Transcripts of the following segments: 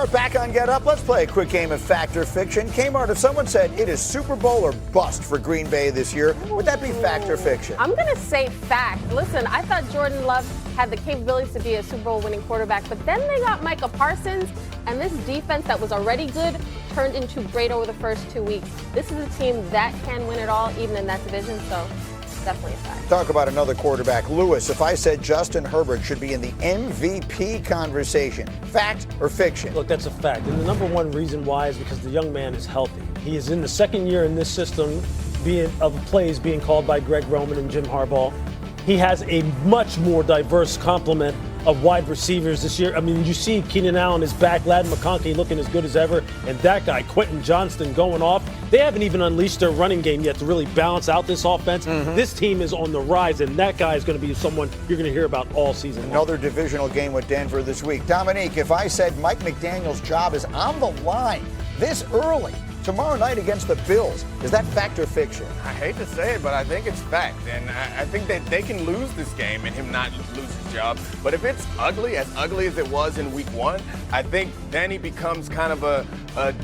Sharpe back on Get Up. Let's play a quick game of fact or fiction. Kmart, if someone said it is Super Bowl or bust for Green Bay this year, would that be fact or fiction? I'm going to say fact. Listen, I thought Jordan Love had the capabilities to be a Super Bowl winning quarterback, but then they got Micah Parsons, and this defense that was already good turned into great over the first 2 weeks. This is a team that can win it all, even in that division, so definitely a fact. Talk about another quarterback. Lewis, if I said Justin Herbert should be in the MVP conversation, fact or fiction? Look, that's a fact. And the number one reason why is because the young man is healthy. He is in the second year in this system of plays being called by Greg Roman and Jim Harbaugh. He has a much more diverse complement of wide receivers this year. I mean, you see Keenan Allen is back, Ladd McConkey looking as good as ever, and that guy, Quentin Johnston, going off. They haven't even unleashed their running game yet to really balance out this offense. This team is on the rise, and that guy is going to be someone you're going to hear about all season long. Another divisional game with Denver this week. Dominique, if I said Mike McDaniel's job is on the line this early, tomorrow night against the Bills, is that fact or fiction? I hate to say it, but I think it's fact. And I think that they can lose this game and him not lose his job. But if it's ugly as it was in week one, I think then he becomes kind of a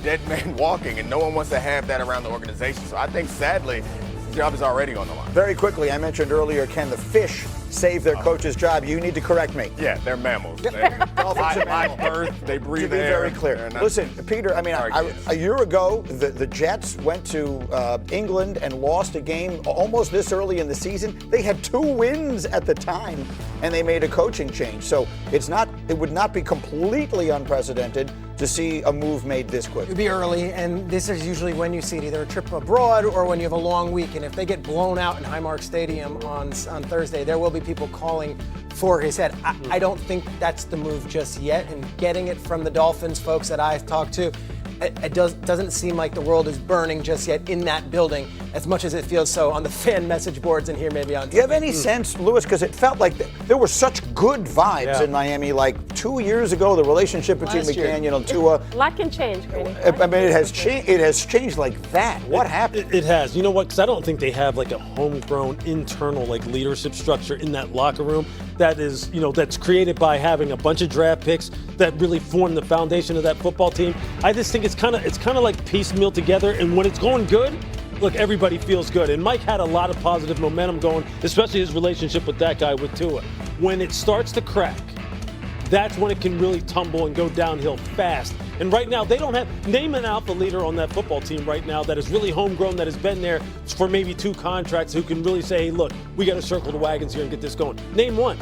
dead man walking, and no one wants to have that around the organization. So I think, sadly, his job is already on the line. Very quickly, I mentioned earlier, can the fish save their coach's job? You need to correct me. Yeah, they're mammals. Dolphins are Live mammals. birth, they breathe To be air. very clear. Listen, Peter, I mean, a year ago, the Jets went to England and lost a game almost this early in the season. They had 2 wins at the time, and they made a coaching change. So it would not be completely unprecedented to see a move made this quick. It would be early, and this is usually when you see it, either a trip abroad or when you have a long week. And if they get blown out in Highmark Stadium on Thursday, there will be people calling for his head. I don't think that's the move just yet. And getting it from the Dolphins folks that I've talked to, it doesn't seem like the world is burning just yet in that building as much as it feels so on the fan message boards and here maybe on TV. Do you have any sense, Lewis, because it felt like there were such good vibes in Miami like 2 years ago, the relationship between McDaniel and Tua. A lot can change, Grady. I mean, it has changed like that. What happened? It has. You know what? Because I don't think they have like a homegrown internal like leadership structure in that locker room that is, that's created by having a bunch of draft picks that really form the foundation of that football team. I just think it's kind of like piecemeal together, and when it's going good, look, everybody feels good. And Mike had a lot of positive momentum going, especially his relationship with that guy, with Tua. When it starts to crack, that's when it can really tumble and go downhill fast. And right now, they don't have, name an alpha leader on that football team right now that is really homegrown, that has been there for maybe 2 contracts, who can really say, hey, look, we got to circle the wagons here and get this going. Name one.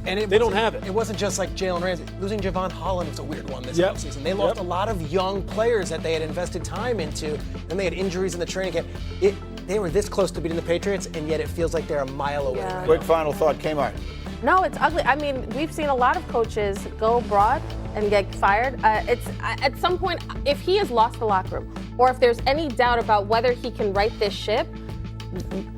And they don't have it. It wasn't just like Jalen Ramsey. Losing Javon Holland was a weird one this offseason. They lost a lot of young players that they had invested time into, and they had injuries in the training camp. They were this close to beating the Patriots, and yet it feels like they're a mile away. Yeah. Quick final thought, Kmart. No, it's ugly. I mean, we've seen a lot of coaches go abroad and get fired. At some point, if he has lost the locker room, or if there's any doubt about whether he can right this ship,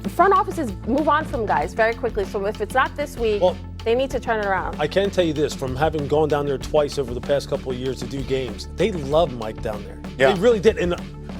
front offices move on from guys very quickly. So if it's not this week, they need to turn it around. I can tell you this, from having gone down there twice over the past couple of years to do games, they love Mike down there. Yeah. They really did. And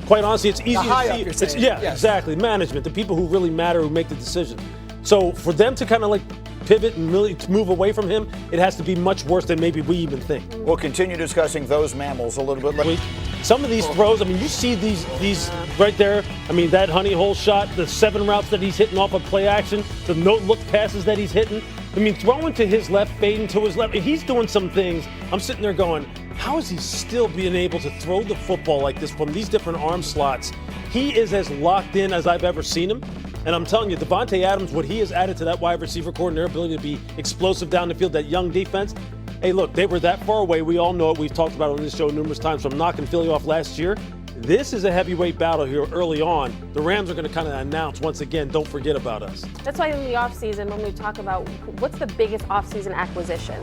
quite honestly, it's easy to see. Exactly. Management, the people who really matter, who make the decisions. So for them to kind of like pivot and really to move away from him, it has to be much worse than maybe we even think. We'll continue discussing those mammals a little bit later. Some of these throws, I mean, you see these right there. I mean, that honey hole shot, the 7 routes that he's hitting off of play action, the no-look passes that he's hitting. I mean, throwing to his left, fading to his left. He's doing some things. I'm sitting there going, how is he still being able to throw the football like this from these different arm slots? He is as locked in as I've ever seen him. And I'm telling you, Devontae Adams, what he has added to that wide receiver core and their ability to be explosive down the field, that young defense. Hey, look, they were that far away. We all know it. We've talked about it on this show numerous times from knocking Philly off last year. This is a heavyweight battle here early on. The Rams are going to kind of announce once again, don't forget about us. That's why in the offseason, when we talk about what's the biggest offseason acquisition,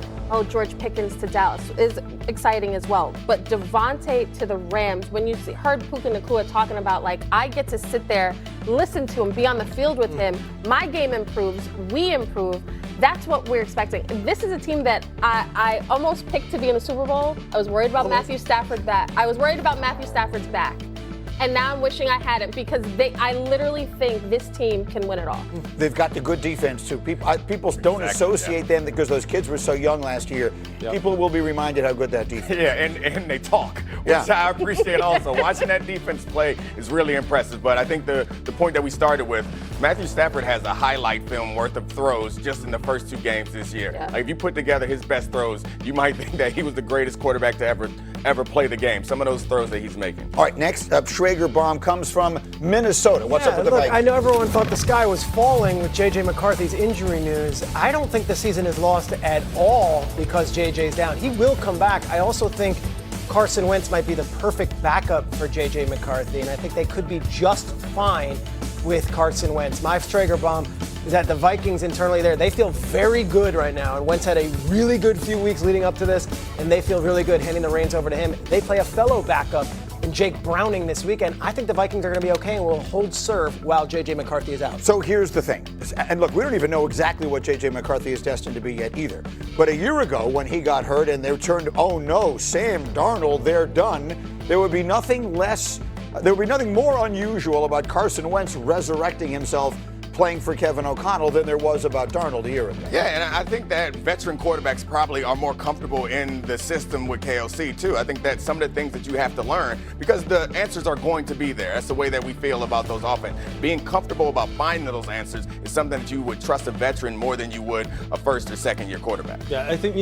George Pickens to Dallas is exciting as well. But Devontae to the Rams, when you heard Puka Nacua talking about, like, I get to sit there, listen to him, be on the field with him, my game improves, we improve. That's what we're expecting. This is a team that I almost picked to be in the Super Bowl. I was worried about Matthew Stafford's back. And now I'm wishing I hadn't because I literally think this team can win it all. They've got the good defense, too. People don't associate them because those kids were so young last year. Yep. People will be reminded how good that defense is. Yeah, and they talk, which I appreciate also. Watching that defense play is really impressive. But I think the point that we started with, Matthew Stafford has a highlight film worth of throws just in the first 2 games this year. Yeah. Like, if you put together his best throws, you might think that he was the greatest quarterback to ever play the game. Some of those throws that he's making. All right, next up, Schrager Baum comes from Minnesota. What's up with the Vikings? I know everyone thought the sky was falling with J.J. McCarthy's injury news. I don't think the season is lost at all because J.J.'s down. He will come back. I also think Carson Wentz might be the perfect backup for J.J. McCarthy, and I think they could be just fine with Carson Wentz. My Schrager Baum is that the Vikings internally there, they feel very good right now. And Wentz had a really good few weeks leading up to this, and they feel really good handing the reins over to him. They play a fellow backup in Jake Browning this weekend. I think the Vikings are going to be okay and will hold serve while J.J. McCarthy is out. So here's the thing. And look, we don't even know exactly what J.J. McCarthy is destined to be yet either. But a year ago when he got hurt and they turned, oh no, Sam Darnold, they're done, there would be nothing more unusual about Carson Wentz resurrecting himself playing for Kevin O'Connell than there was about Darnold a year ago. Yeah, and I think that veteran quarterbacks probably are more comfortable in the system with KOC, too. I think that some of the things that you have to learn, because the answers are going to be there. That's the way that we feel about those offense. Being comfortable about finding those answers is something that you would trust a veteran more than you would a first or second year quarterback. Yeah, I think,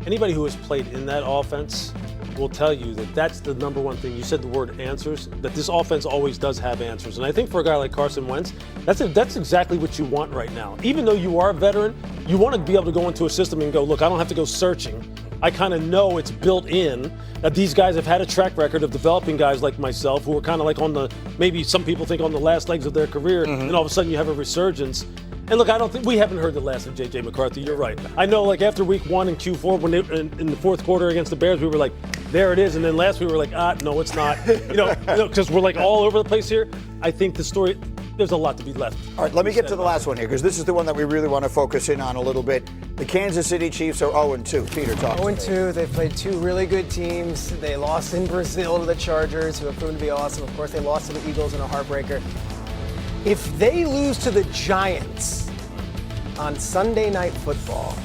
anybody who has played in that offense will tell you that that's the number one thing. You said the word answers, that this offense always does have answers. And I think for a guy like Carson Wentz, that's exactly what you want right now. Even though you are a veteran, you want to be able to go into a system and go, look, I don't have to go searching. I kind of know it's built in that these guys have had a track record of developing guys like myself who are kind of like maybe some people think on the last legs of their career, and all of a sudden you have a resurgence. And look, I don't think we haven't heard the last of J.J. McCarthy. You're right. I know, like after week 1 in Q4, when in the fourth quarter against the Bears, we were like, there it is. And then last we were like, no, it's not. Because we're like all over the place here. I think the story, there's a lot to be left. All right, let me get to the last one here, because this is the one that we really want to focus in on a little bit. The Kansas City Chiefs are 0-2. Peter, talk. 0-2. They've played 2 really good teams. They lost in Brazil to the Chargers, who have proven to be awesome. Of course, they lost to the Eagles in a heartbreaker. If they lose to the Giants on Sunday Night Football,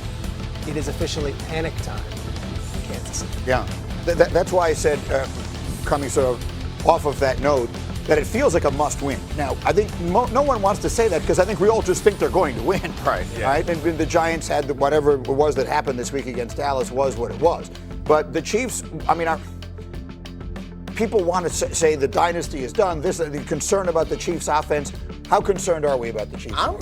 it is officially panic time in Kansas City. Yeah, that's why I said, coming sort of off of that note, that it feels like a must-win. Now, I think no one wants to say that because I think we all just think they're going to win. Right. Yeah. Right? And the Giants had whatever it was that happened this week against Dallas was what it was. But the Chiefs, people want to say the dynasty is done. The concern about the Chiefs' offense. How concerned are we about the Chiefs? I'm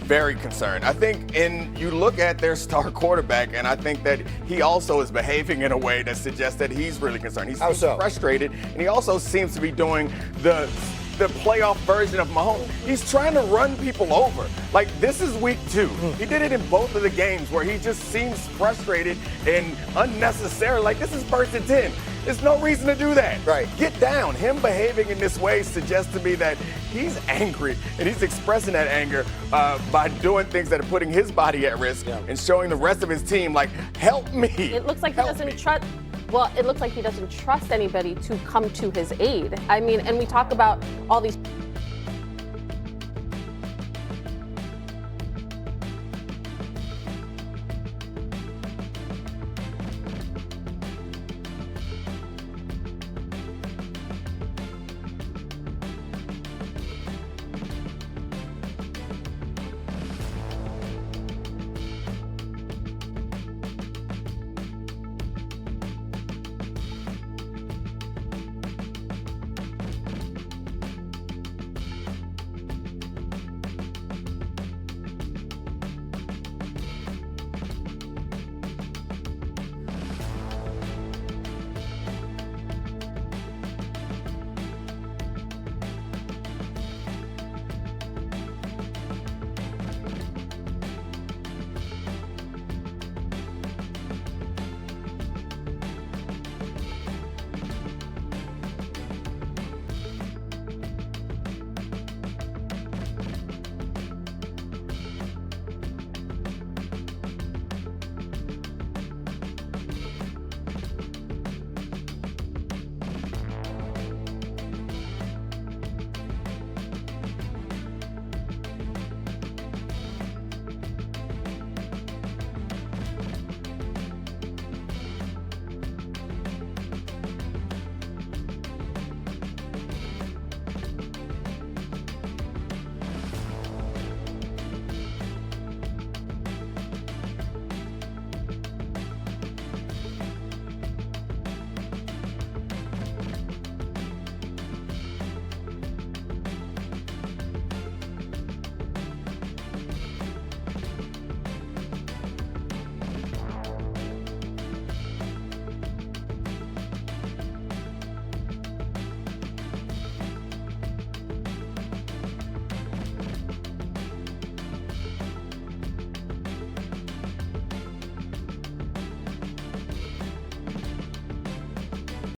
very concerned. I think you look at their star quarterback, and I think that he also is behaving in a way that suggests that he's really concerned. He seems frustrated, and he also seems to be doing the playoff version of Mahomes. He's trying to run people over. Like, this is week 2. He did it in both of the games where he just seems frustrated and unnecessary. Like, this is 1st and 10. There's no reason to do that. Right. Get down. Him behaving in this way suggests to me that he's angry, and he's expressing that anger by doing things that are putting his body at risk and showing the rest of his team, like, help me. It looks like he doesn't trust. Well, it looks like he doesn't trust anybody to come to his aid. And we talk about all these